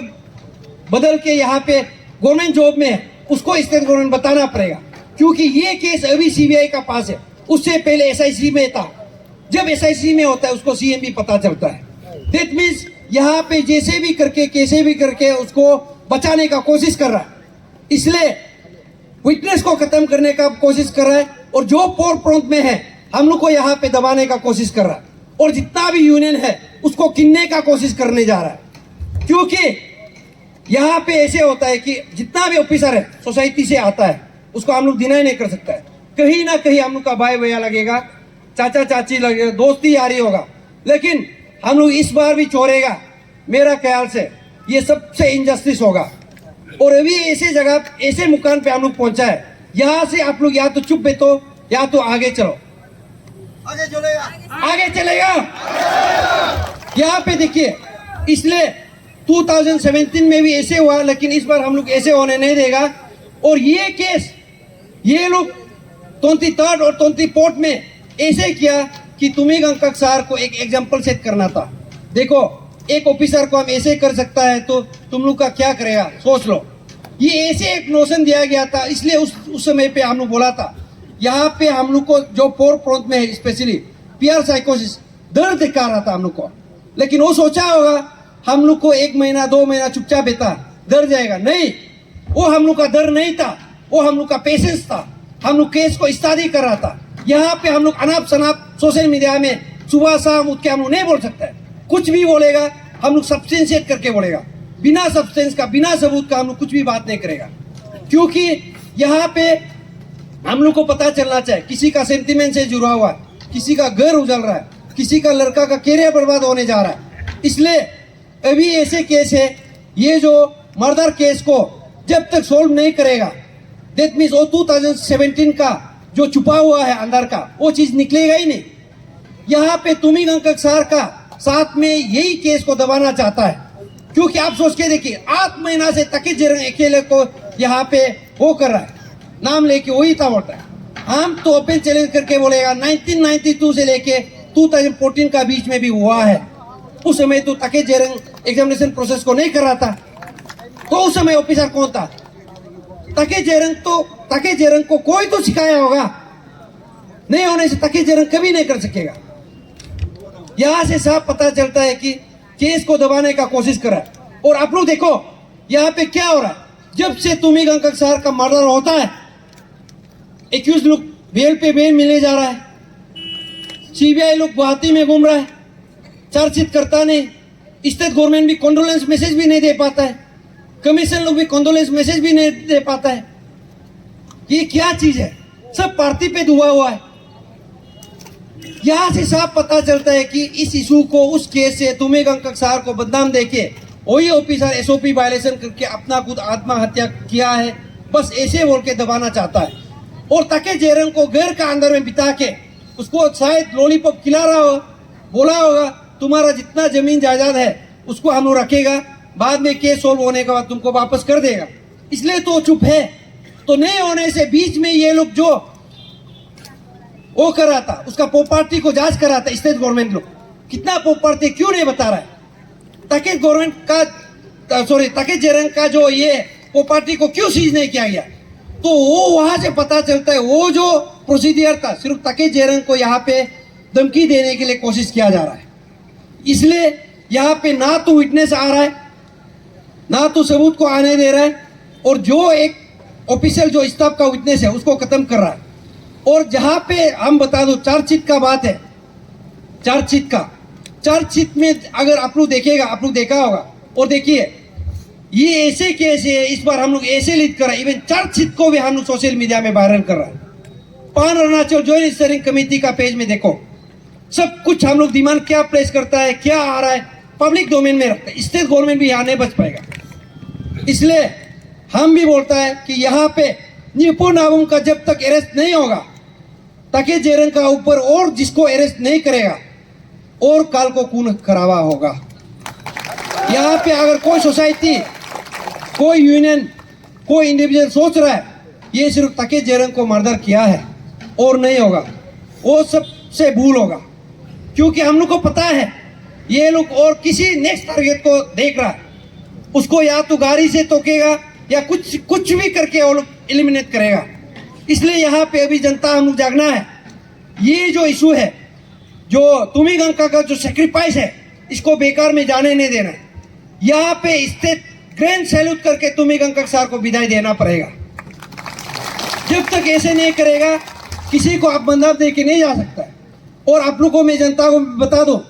बदल के यहाँ पे गवर्नमेंट जॉब में है, उसको स्टेट गवर्नमेंट बताना पड़ेगा। क्योंकि ये केस अभी सीबीआई का पास है, उससे पहले एसआईसी में था। जब एसआईसी में होता है उसको सीएम भी पता चलता है। दैट मीन्स यहाँ पे जैसे भी करके कैसे भी करके उसको बचाने का कोशिश कर रहा है, इसलिए विटनेस को खत्म करने का कोशिश कर रहा है। और जो पोर फ्रंट में है हम लोग को यहाँ पे दबाने का कोशिश कर रहा है, और जितना भी यूनियन है उसको किनने का कोशिश करने जा रहा है। क्योंकि यहाँ पे ऐसे होता है कि जितना भी ऑफिसर है सोसाइटी से आता है, उसको हम लोग डिनाई नहीं कर सकता है। कहीं ना कहीं हम लोग का भाई भैया लगेगा, चाचा चाची लगेगा, दोस्ती यारी होगा। लेकिन हम लोग इस बार भी छोड़ेगा, मेरा ख्याल से ये सबसे इनजस्टिस होगा। और अभी ऐसे जगह ऐसे मुकाम पे हम लोग पहुंचा है, यहाँ से आप लोग या तो चुप बैठो या तो आगे चलो। आगे चलेगा यहाँ पे देखिए। इसलिए 2017 में भी ऐसे हुआ, लेकिन इस बार हम लोग ऐसे होने नहीं देगा। और ये केस ये लोग 23rd और 24th में ऐसे किया कि तुम्हें अंकक सार को एक एग्जाम्पल सेट करना था। देखो एक ऑफिसर को हम ऐसे कर सकता है तो तुम लोग का क्या करेगा, सोच लो। ये ऐसे एक नोशन दिया गया था, इसलिए उस समय पे हम लोग बोला था यहाँ पे हम लोग को जो फोर फ्रंट में है, स्पेशली पीआर साइकोसिस दर्द दिखा रहा था हम लोग को। लेकिन वो सोचा होगा हम लोग को 1 महीना 2 महीना चुपचाप बेटा डर जाएगा, नहीं, वो हम लोग का डर नहीं था, वो हम लोग का पेशेंस था। हम लोग केस को स्टडी कर रहा था। यहाँ पे हम लोग अनाप शनाप सोशल मीडिया में सुबह शाम उठ के हम लोग नहीं बोल सकते हैं। कुछ भी बोलेगा हम लोग सब्सटेंशिएट करके बोलेगा, बिना सब्सटेंस का बिना सबूत का हम लोग कुछ भी बात नहीं करेगा। क्योंकि यहाँ पे हम लोग को पता चलना चाहिए किसी का सेंटिमेंट से जुड़ा हुआ है, किसी का घर उजल रहा है, किसी का लड़का का कैरियर बर्बाद होने जा रहा है। इसलिए अभी ऐसे केस है, ये जो मर्डर केस को जब तक सोल्व नहीं करेगा, दैट मीन्स वो 2017 का जो छुपा हुआ है अंदर का वो चीज निकलेगा ही नहीं। यहाँ पे तुमिंग अंकक सार का साथ में यही केस को दबाना चाहता है। क्योंकि आप सोच के देखिए 8 महीना से तकित जरंग अकेले को यहाँ पे वो कर रहा है, नाम लेके वही था बोलता है। हम तो ओपन चैलेंज करके बोलेगा 1992 से लेके 2014 का बीच में भी हुआ है। उस समय तो तकित जरंग एग्जामिनेशन प्रोसेस को नहीं कर रहा था, तो उस समय ऑफिसर कौन था? तकित जरंग को कोई तो सिखाया होगा, नहीं होने से तकित जरंग कभी नहीं कर सकेगा। यहाँ से साफ पता चलता है कि केस को दबाने का कोशिश कर रहा है। और आप लोग देखो यहाँ पे क्या हो रहा है, जब से तुमिंग अंकक सार का मर्डर होता है, एक्यूज लोग बेल पे बेल मिले जा रहा है, सीबीआई लोग गुवाहाटी में घूम रहा है, चार्जशीट करता नहीं, स्टेट गवर्नमेंट भी कॉन्डोलेंस मैसेज भी नहीं दे पाता है, कमीशन लोग भी कॉन्डोलेंस मैसेज भी नहीं दे पाता है। ये क्या चीज है? सब पार्टी पे धुआ हुआ है। यहाँ से साफ पता चलता है कि इस इशू को उस केस से तुमिंग अंकक सार को बदनाम देके वही ऑफिसर एसओपी वायलेशन करके अपना खुद आत्महत्या किया है, बस ऐसे बोल के दबाना चाहता है। और तकित जरंग को घर का अंदर में बिता के उसको शायद लॉलीपॉप खिला रहा हो, बोला होगा तुम्हारा जितना जमीन जायदाद है उसको हम लोग रखेगा, बाद में केस सोल्व होने के बाद तुमको वापस कर देगा, इसलिए तो चुप है। तो नहीं होने से बीच में ये लोग जो वो कर रहा था, उसका प्रॉपर्टी को जांच कर रहा था स्टेट गवर्नमेंट लोग, कितना प्रॉपर्टी क्यों नहीं बता रहा है? ताकि गवर्नमेंट का ताकि जेरंग का जो ये प्रॉपर्टी को क्यों सीज नहीं किया गया, तो वो वहां से पता चलता है वो जो प्रोसीजर था सिर्फ ताकि जेरंग को यहाँ पे धमकी देने के लिए कोशिश किया जा रहा है। इसलिए यहाँ पे ना तो विटनेस आ रहा है, ना तो सबूत को आने दे रहा है, और जो एक ऑफिशियल जो स्टाफ का विटनेस है उसको खत्म कर रहा है। और जहाँ पे हम बता दो चार्जशीट का बात है, चार्जशीट में अगर आप लोग देखेगा, आप लोग देखा होगा, और देखिए ये ऐसे केस है, इस बार हम लोग ऐसे लीड कर रहे हैं, इवन चार्जशीट को भी हम लोग सोशल मीडिया में वायरल कर रहा है। पान अरुणाचल ज्वाइंट स्टीयरिंग कमेटी का पेज में देखो, सब कुछ हम लोग डिमांड क्या प्लेस करता है, क्या आ रहा है, पब्लिक डोमेन में रखता है। स्टेट गवर्नमेंट भी यहाँ नहीं बच पाएगा। इसलिए हम भी बोलता है कि यहाँ पे निपुण नाबम का जब तक अरेस्ट नहीं होगा, ताकि जेरंग का ऊपर और जिसको अरेस्ट नहीं करेगा और काल को खून खराबा होगा। यहाँ पे अगर कोई सोसाइटी, कोई यूनियन, कोई इंडिविजुअल सोच रहा है ये सिर्फ ताकि जेरंग को मर्डर किया है और नहीं होगा, वो सबसे भूल होगा। क्योंकि हम लोग को पता है ये लोग और किसी नेक्स्ट टारगेट को देख रहा है, उसको या तो गाड़ी से टोकेगा या कुछ भी करके वो लोग एलिमिनेट करेगा। इसलिए यहाँ पे अभी जनता हम लोग जागना है। ये जो इशू है, जो तुमिगंका का जो सेक्रीफाइस है, इसको बेकार में जाने नहीं देना है। यहाँ पे स्टेट ग्रैंड सैल्यूट करके तुमिगंका सर को विदाई देना पड़ेगा। जब तक ऐसे नहीं करेगा किसी को आप बंधक दे के नहीं जा सकता है। और आप लोगों को मैं जनता को बता दो,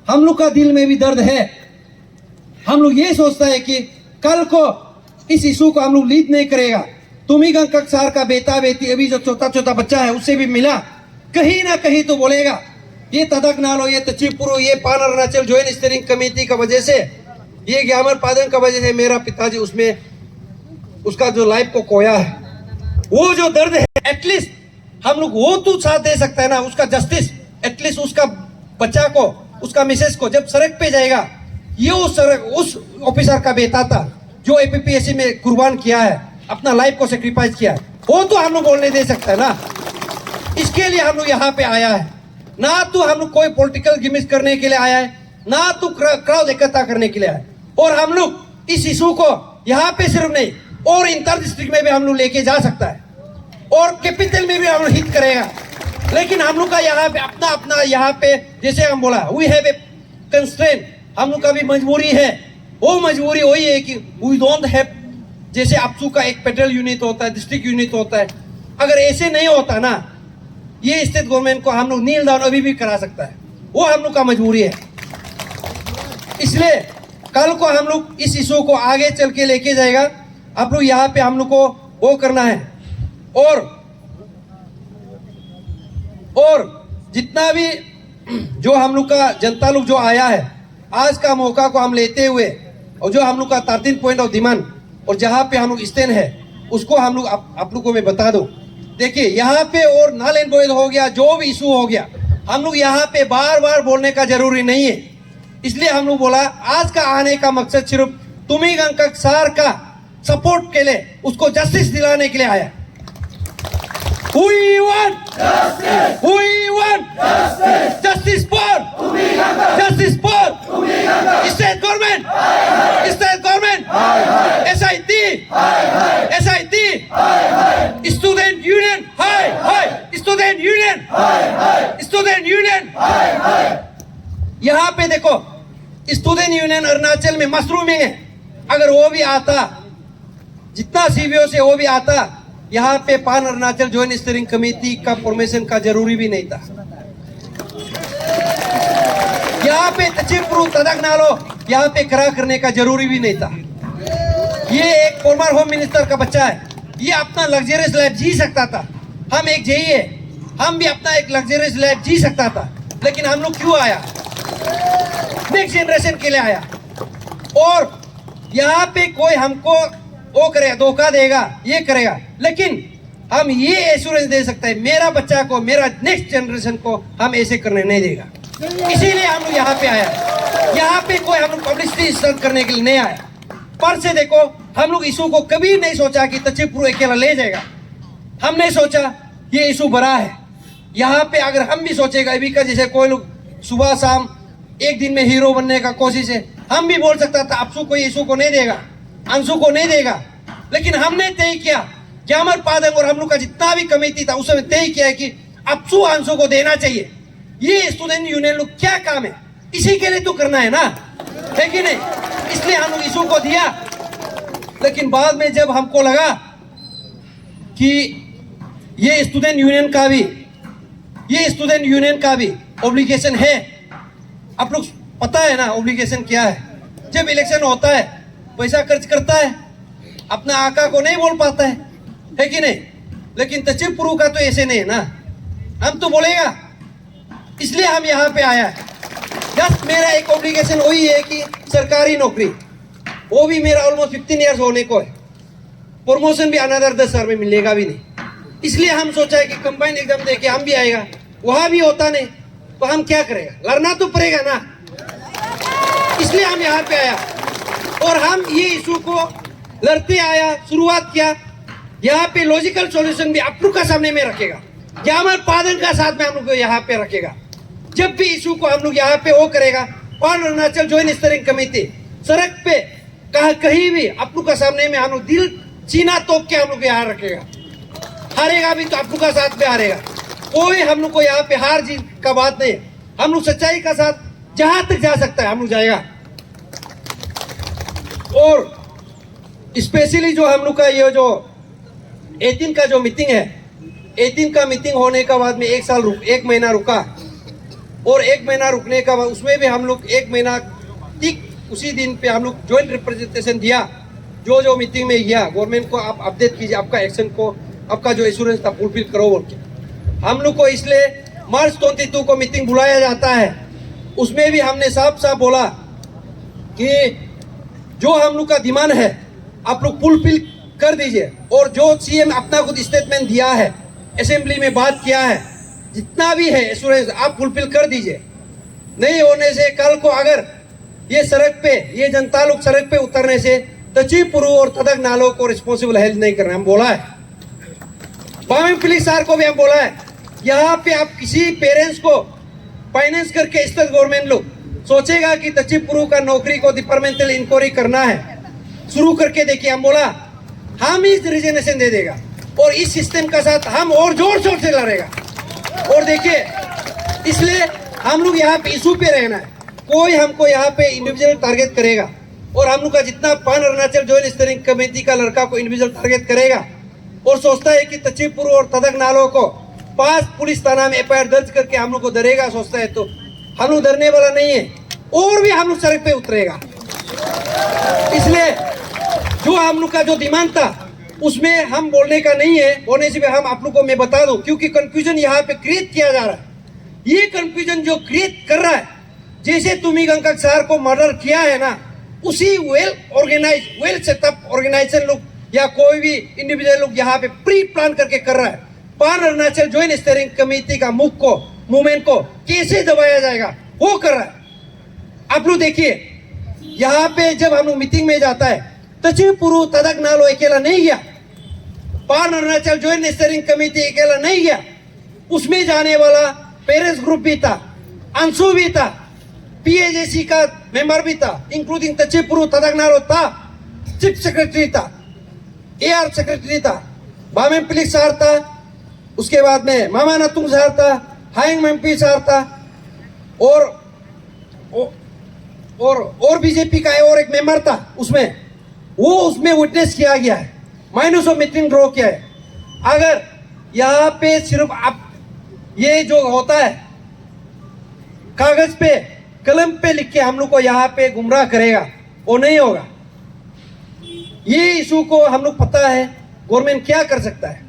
हम लोग का दिल में भी दर्द है। हम लोग ये सोचता है कि कल को इस इशू को हम लोग लीड नहीं करेगा, तुमिगंका सर का बेटा बेटी अभी जो छोटा बच्चा है उससे भी मिला, कहीं ना कहीं तो बोलेगा ये तदक नालो, ये तचिपुरु, ये पान अरुणाचल ज्वाइंट स्टीयरिंग कमेटी का वजह से, ये ग्यामर पादन का वजह से मेरा पिताजी उसमें उसका जो लाइफ को खोया है, वो जो दर्द है, एटलीस्ट हम लोग वो तो साथ दे सकता है ना, उसका जस्टिस, एटलीस्ट उसका बच्चा को, उसका मिसेस को जब सड़क पे जाएगा, ये उस ऑफिसर का बेटा था जो एपीपीएससी में कुर्बान किया है, अपना लाइफ को सेक्रीफाइस किया है, वो तो हम लोग बोलने दे सकता है ना। इसके लिए हम लोग यहाँ पे आया है, ना तो हम लोग कोई पॉलिटिकल गिमिक करने के लिए आया है, ना तो क्राउड इकट्ठा करने के लिए आया है। और हम लोग इस इशू को यहाँ पे सिर्फ नहीं और इंटर डिस्ट्रिक्ट में भी हम लोग लेके जा सकता है, और कैपिटल में भी हम लोग हिट करेगा। लेकिन हम लोग का यहाँ पे अपना यहाँ पे जैसे हम बोला वी हैव ए कंस्ट्रेंट, हम लोग का भी मजबूरी है। वो मजबूरी वही है कि वी डोंट हैव, जैसे आपसू का एक पेट्रोल यूनिट होता है, डिस्ट्रिक्ट यूनिट होता है, अगर ऐसे नहीं होता ना, ये स्टेट गवर्नमेंट को हम लोग नील डाउन अभी भी करा सकता है, वो हम लोग का मजबूरी है। इसलिए कल को हम लोग इस इशू को आगे चल के लेके जाएगा। आप लोग यहाँ पे हम लोग को वो करना है, और जितना भी जो हम लोग का जनता लोग जो आया है, आज का मौका को हम लेते हुए, और जो हम लोग का 13 पॉइंट ऑफ डिमांड और जहाँ पे हम लोग स्टैंड है उसको हम लोग आप लोग को मैं बता दूं। देखिए यहाँ पे और नाल एंड बॉयल हो गया, जो भी इशू हो गया, हम लोग यहाँ पे बार बार बोलने का जरूरी नहीं है। इसलिए हम लोग बोला आज का आने का मकसद सिर्फ तुमिगंका सर का सपोर्ट के लिए, उसको जस्टिस दिलाने के लिए आया। We want justice. We want justice. Justice for Tumiganka. Justice for Tumiganka. State government. State government. SIT. SIT. Student union. Student union. Student union. यहाँ पे देखो स्टूडेंट यूनियन अरुणाचल में मशरूमिंग है। अगर वो भी आता, जितना सीवीओ से वो भी आता, यहाँ पे पान अरुणाचल ज्वाइंट स्टीयरिंग कमेटी का फॉर्मेशन का जरूरी भी नहीं था। यहाँ पे तचिपुरु तदक नालो यहाँ पे खड़ा करने का जरूरी भी नहीं था। ये एक फॉर्मर होम मिनिस्टर का बच्चा है, ये अपना लग्जरियस लाइफ जी सकता था। हम एक जेई है, हम भी अपना एक लग्जरियस लाइफ जी सकता था। लेकिन हम लोग क्यों आया? नेक्स्ट जनरेशन के लिए आया। और यहाँ पे कोई हमको वो करेगा, धोखा देगा, ये करेगा, लेकिन हम ये एश्योरेंस दे सकते हैं, मेरा बच्चा को, मेरा नेक्स्ट जनरेशन को हम ऐसे करने नहीं देगा। इसीलिए हम लोग यहाँ पे आया। यहाँ पे कोई हम लोग पब्लिसिटी स्टंट करने के लिए नहीं आया। पर से देखो, हम लोग इशू को कभी नहीं सोचा कि तचिपुरु अकेला ले जाएगा। हमने सोचा ये इशू बड़ा है। यहाँ पे अगर हम भी सोचेगा, अभी का जैसे कोई लोग सुबह शाम एक दिन में हीरो बनने का कोशिश है, हम भी बोल सकता था अपसू को इशू को नहीं देगा, अंशु को नहीं देगा। लेकिन हमने तय किया, जामर पादंग और हम लोग का जितना भी कमेटी था उसमें तय किया कि अपसू अंशु को देना चाहिए। ये स्टूडेंट यूनियन लोग क्या काम है, इसी के लिए तो करना है ना, है कि नहीं? इसलिए हम लोग इशू को दिया। लेकिन बाद में जब हमको लगा कि ये स्टूडेंट यूनियन का भी ऑब्लिगेशन है। आप लोग पता है ना ऑब्लिगेशन क्या है? जब इलेक्शन होता है पैसा खर्च करता है, अपना आका को नहीं बोल पाता है कि नहीं? लेकिन तचिपुरु का तो ऐसे नहीं है ना, हम तो बोलेगा। इसलिए हम यहाँ पे आया है। जस्ट मेरा एक ऑब्लिगेशन वही है कि सरकारी नौकरी, वो भी मेरा ऑलमोस्ट 15 ईयर्स होने को है। प्रमोशन भी अनदर 10 साल में मिलेगा भी नहीं। इसलिए हम सोचा है कि कंबाइंड एग्जाम दे के हम भी आएगा, वहां भी होता नहीं तो हम क्या करेगा, लड़ना तो पड़ेगा ना। इसलिए हम यहाँ पे आया और हम ये इशू को लड़ते आया, शुरुआत किया। यहाँ पे लॉजिकल सॉल्यूशन भी आप लोग का सामने में रखेगा, जामर पादन का साथ में हम लोग को यहाँ पे रखेगा। जब भी इशू को हम लोग यहाँ पे वो करेगा, और अरुणाचल ज्वाइंट स्टीयरिंग कमेटी सड़क पे कहीं भी आप लोग का सामने में हम लोग दिल चीना तोप के हम लोग यहाँ रखेगा। हारेगा भी तो आप लोग का साथ में हारेगा। कोई हम लोग को यहाँ पे हार जीत का बात नहीं। हम लोग सच्चाई का साथ जहां तक जा सकता है हम लोग जाएगा। और स्पेशली जो हम लोग का ये जो 18 का जो मीटिंग है, 18 का मीटिंग होने का बाद में एक महीना रुका। और एक महीना रुकने का बाद उसमें भी हम लोग एक महीना ठीक उसी दिन पे हम लोग ज्वाइंट रिप्रेजेंटेशन दिया। जो मीटिंग में किया, गवर्नमेंट को आप अपडेट कीजिए, आपका एक्शन को, आपका जो एश्योरेंस था फुलफिल करो बोल के। हम लोग को इसलिए मार्च 22 को मीटिंग बुलाया जाता है। उसमें भी हमने साफ साफ बोला कि जो हम लोग का डिमांड है आप लोग फुलफिल कर दीजिए। और जो सीएम अपना खुद स्टेटमेंट दिया है, असेंबली में बात किया है, जितना भी है एश्योरेंस आप फुलफिल कर दीजिए। नहीं होने से कल को अगर ये सड़क पे, ये जनता लोग सड़क पे उतरने से तचिपुरु और तदक नालों को रिस्पॉन्सिबल हेल्प नहीं करना, हम बोला है। बामें पुलिस सर को भी हम बोला है, यहाँ पे आप किसी पेरेंट्स को फाइनेंस करके स्टेट गवर्नमेंट लोग सोचेगा कि तचिपुरु का नौकरी को डिपार्टमेंटल इंक्वायरी करना है, शुरू करके देखिए। हम बोला हम इस रिजर्वेशन दे देगा और इस सिस्टम का साथ हम और जोर शोर से लड़ेगा। और देखिए, इसलिए हम लोग यहाँ पे इशू पे रहना है। कोई हमको यहाँ पे इंडिविजुअल टारगेट करेगा और हम लोग का जितना पान अरुणाचल ज्वाइंट स्टीयरिंग कमेटी का लड़का को इंडिविजुअल टारगेट करेगा और सोचता है कि तचिपुरु और तदक नालों को 5 पुलिस थाना में एफआईआर दर्ज करके हम लोग को डरेगा, सोचता है, तो हम लोग डरने वाला नहीं है। और भी हम लोग सड़क पे उतरेगा। इसलिए जो हम लोग का जो डिमांड था उसमें हम बोलने का नहीं है। होने से भी हम आप लोग को मैं बता दूं, क्योंकि कंफ्यूजन यहाँ पे क्रिएट किया जा रहा है। ये कंफ्यूजन जो क्रिएट कर रहा है, जैसे तुमी गंगक सर को मर्डर किया है ना, उसी वेल सेटअप ऑर्गेनाइजेशन लोग या कोई भी इंडिविजुअल लोग यहाँ पे प्री प्लान करके कर रहा है। पान अरुणाचल ज्वाइंट स्टीयरिंग कमेटी का मूवमेंट को कैसे दबाया जाएगा वो कर रहा है। आप लोग देखिए, यहाँ पे जब हम लोग मीटिंग में जाता है, तचिपुरु तदक नालो अकेला नहीं गया, पान अरुणाचल ज्वाइंट स्टीयरिंग कमेटी अकेला नहीं गया। उसमें जाने वाला पेरेंट्स ग्रुप भी था, अंशु भी था, पीएजेसी का मेंबर भी था, इंक्लूडिंग तचिपुरु तदक नालो था, चीफ सेक्रेटरी था, एआर सेक्रेटरी था, बामें पुलिस सर था, उसके बाद में मामा नतुंग सर था, हाइंग एमपी सर था, और बीजेपी का और एक मेंबर था उसमें, वो उसमें विटनेस किया गया है, माइनस ऑफ मीटिंग ड्रॉ किया है। अगर यहाँ पे सिर्फ आप ये जो होता है कागज पे कलम पे लिख के हम लोग को यहाँ पे गुमराह करेगा, वो नहीं होगा। ये इशू को हम लोग पता है गवर्नमेंट क्या कर सकता है,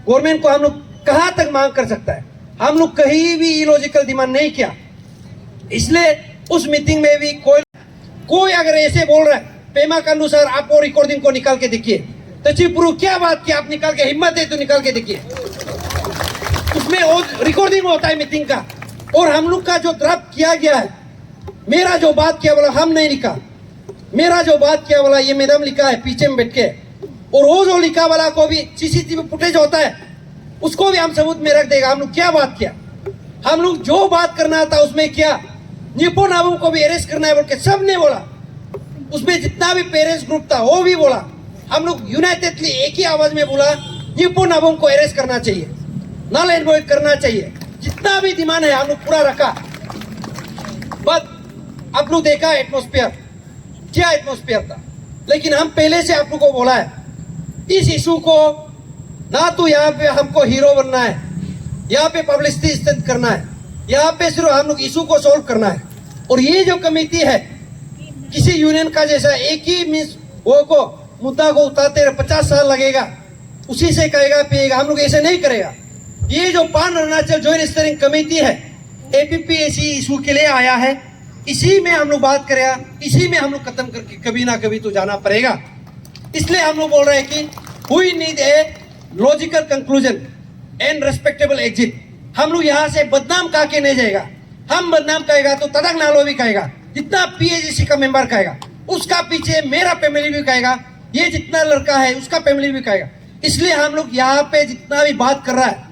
गवर्नमेंट को हम लोग कहाँ तक मांग कर सकता है। हम लोग कहीं भी इलॉजिकल डिमांड नहीं किया। इसलिए उस मीटिंग में भी कोई अगर ऐसे बोल रहा है, पेमा कंडू सर आप वो रिकॉर्डिंग को निकाल के देखिए, तचिपुरु क्या बात की आप निकाल के, हिम्मत है तो निकाल के देखिए, उसमें रिकॉर्डिंग होता है मीटिंग का। और हम लोग का जो ड्राफ्ट किया गया है, मेरा जो बात किया बोला हम नहीं लिखा, मेरा जो बात किया बोला ये मैडम लिखा है पीछे में बैठ के, और वो जो लिखा वाला को भी सीसीटीवी फुटेज होता है उसको भी हम सबूत में रख देगा हम लोग क्या बात किया। हम लोग जो बात करना था उसमें किया। निपो नाबम को भी अरेस्ट करना है बोल के सबने बोला, उसमें जितना भी पेरेंट्स ग्रुप था वो भी बोला। हम लोग यूनाइटेडली एक ही आवाज में बोला निपो नाबम को अरेस्ट करना चाहिए, नल एंड वॉइड करना चाहिए, जितना भी डिमांड है हम लोग पूरा रखा। बट आप लोग देखा एटमॉस्फेयर, क्या एटमॉस्फेयर था। लेकिन हम पहले से आप लोग को बोला है इस इशू को ना तो यहाँ पे हमको हीरो बनना है, यहाँ पे पब्लिसिटी स्टंट करना है, यहाँ पे सिर्फ हम लोग इशू को सॉल्व करना है। और ये जो कमेटी है किसी यूनियन का जैसा एक ही मीन्स वो को मुद्दा को उठाते रहे 50 साल लगेगा, उसी से कहेगा पिएगा, हम लोग ऐसे नहीं करेगा। ये जो पान अरुणाचल ज्वाइंट स्टीयरिंग कमेटी है एपीपीएसी इशू के लिए आया है, इसी में हम लोग बात करेगा, इसी में हम लोग खत्म करके कभी ना कभी तो जाना पड़ेगा। इसलिए हम लोग बोल रहे हैं कि we need a logical conclusion and respectable exit. हम लोग यहाँ से बदनाम कहा के नहीं जाएगा, हम बदनाम कहेगा तो तड़क नालो भी कहेगा, जितना पीएजीसी का मेंबर कहेगा उसका पीछे मेरा फैमिली भी कहेगा, ये जितना लड़का है उसका फैमिली भी कहेगा। इसलिए हम लोग यहाँ पे जितना भी बात कर रहा है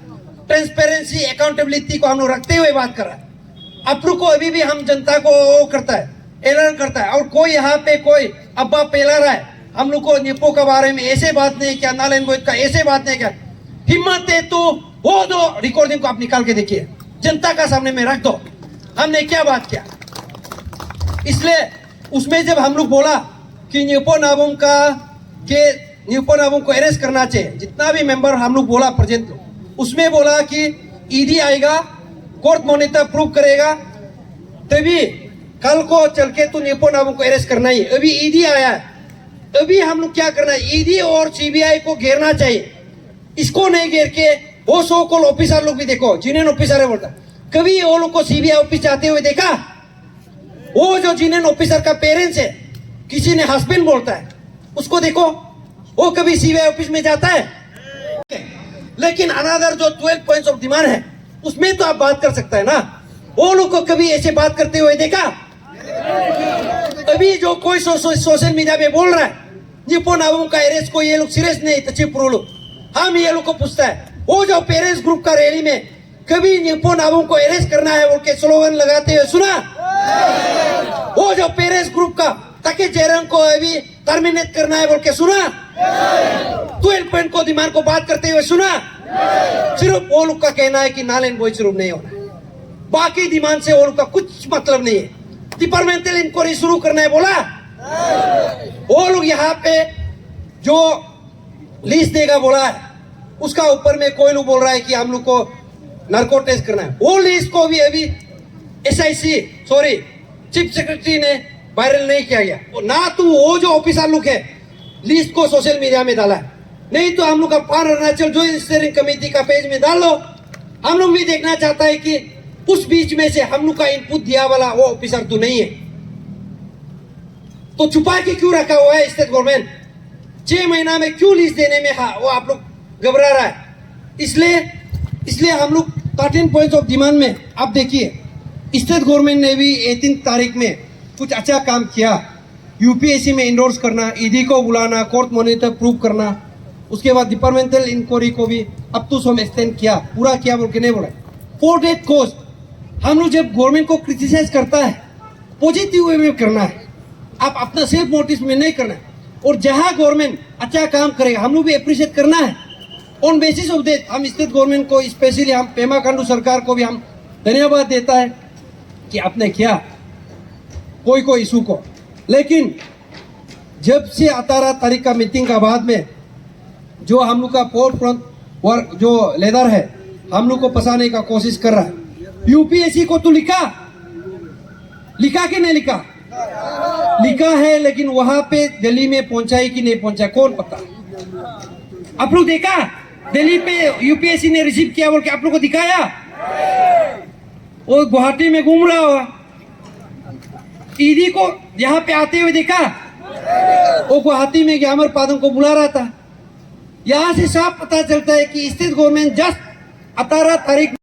ट्रांसपेरेंसी अकाउंटेबिलिटी को हम लोग रखते हुए बात कर रहा है। आप लोग को अभी भी हम जनता को वो करता है, एलर्ट करता है, और कोई यहाँ पे कोई अब्बा फैला रहा है हम लोग को निपो के बारे में ऐसे बात नहीं किया, नारायण गोविंद का ऐसे बात नहीं किया। हिम्मत है तो वो जो रिकॉर्डिंग को आप निकाल के देखिए, जनता का सामने में रख दो हमने क्या बात किया। इसलिए उसमें जब हम लोग बोला कि निपो नाबम को अरेस्ट करना चाहिए, जितना भी मेंबर हम लोग बोला प्रेजेंट, उसमें बोला कि ईडी आएगा, कोर्ट मॉनिटर प्रूव करेगा, तभी कल को चल के तो निपो नाबम को अरेस्ट करना ही। अभी ईडी आया है, अभी हम लोग क्या करना है, ईडी और सीबीआई को घेरना चाहिए। इसको नहीं घेर के वो सो कॉल ऑफिसर लोग भी देखो, यूनियन ऑफिसर है बोलता, कभी वो लोग को सीबीआई ऑफिस जाते हुए देखा? वो जो यूनियन ऑफिसर का पेरेंट्स है, किसी ने हस्बैंड बोलता है, उसको देखो, वो कभी सीबीआई ऑफिस में जाता है? लेकिन अनदर जो 12 पॉइंट्स ऑफ डिमांड है उसमें तो आप बात कर सकता है ना। वो लोग को कभी ऐसे बात करते हुए देखा? अभी जो कोई सोशल मीडिया में बोल रहा है निपो नाबम का अरेस्ट को ये लोग सीरियस नहीं, तचिपुरु लोग, हम ये लोग को पूछता है वो जो पेरेंट्स ग्रुप का रैली में कभी निपो नाबम को अरेस्ट करना है बोल के स्लोगन लगाते हुए सुना? वो जो पेरेंट्स ग्रुप का ताकि जयराम को अभी टर्मिनेट करना है बोल के सुना? 12 पॉइंट को डिमांड को बात करते हुए सुना? सिर्फ वो लोग का कहना है कि नारायण बॉय शुरू नहीं होना, बाकी डिमांड से वो लोग का कुछ मतलब नहीं है। डिपार्टमेंटल इंक्वायरी शुरू करना है बोला, वो लोग यहाँ पे जो लिस्ट देगा बोला है, उसका ऊपर में कोई लोग बोल रहा है कि हम लोग को नार्को टेस्ट करना है। वो लिस्ट को भी अभी एसआईसी सॉरी चीफ सेक्रेटरी ने वायरल नहीं किया गया, ना तो वो जो ऑफिसर लोग है लिस्ट को सोशल मीडिया में डाला है, नहीं तो हम लोग का पान अरुणाचल ज्वाइंट स्टीयरिंग कमेटी का पेज में डाल लो। हम लोग भी देखना चाहता है कि उस बीच में से हम लोग का इनपुट दिया वाला वो ऑफिसर तो नहीं है, तो छुपा के क्यों रखा हुआ है स्टेट गवर्नमेंट? 6 महीना में क्यों लिस्ट देने में वो आप लोग घबरा रहा है? इसलिए हम लोग 13 पॉइंट्स ऑफ डिमांड में आप देखिए, स्टेट गवर्नमेंट ने भी 18 तारीख में कुछ अच्छा काम किया। यूपीएससी में इंडोर्स करना, ईडी को बुलाना, कोर्ट मॉनिटर प्रूव करना, उसके बाद डिपार्टमेंटल इंक्वायरी को भी अप टू सम एक्सटेंड किया, पूरा किया बोल के नहीं बोला। 4 डेट कोर्स हम लोग जब गवर्नमेंट को क्रिटिसाइज करता है पॉजिटिव वे में करना है, आप अपना सेल्फ मोटिव में नहीं करना है। और जहां गवर्नमेंट अच्छा काम करेगा हम लोग भी अप्रिशिएट करना है। ऑन बेसिस ऑफ दैट हम स्टेट गवर्नमेंट को स्पेशली हम पेमा खांडू सरकार को भी हम धन्यवाद देता है कि आपने किया कोई इशू को। लेकिन जब से 18 तारीख का मीटिंग का बाद में जो हम लोग का फोर्थ फ्रंट वर्क जो लीडर है हम लोग को फंसाने का कोशिश कर रहा है। यूपीएससी को तो लिखा कि नहीं लिखा है, लेकिन वहां पे दिल्ली में पहुंचाई कि नहीं पहुंचा कौन पता। आप लोग देखा दिल्ली पे यूपीएससी ने रिसीव किया बोल के आप लोग को दिखाया? वो गुवाहाटी में घूम रहा हुआ, ईडी को यहाँ पे आते हुए देखा? वो गुवाहाटी में ग्यामर पादम को बुला रहा था, यहाँ से साफ पता चलता है कि स्टेट गवर्नमेंट जस्ट 18 तारीख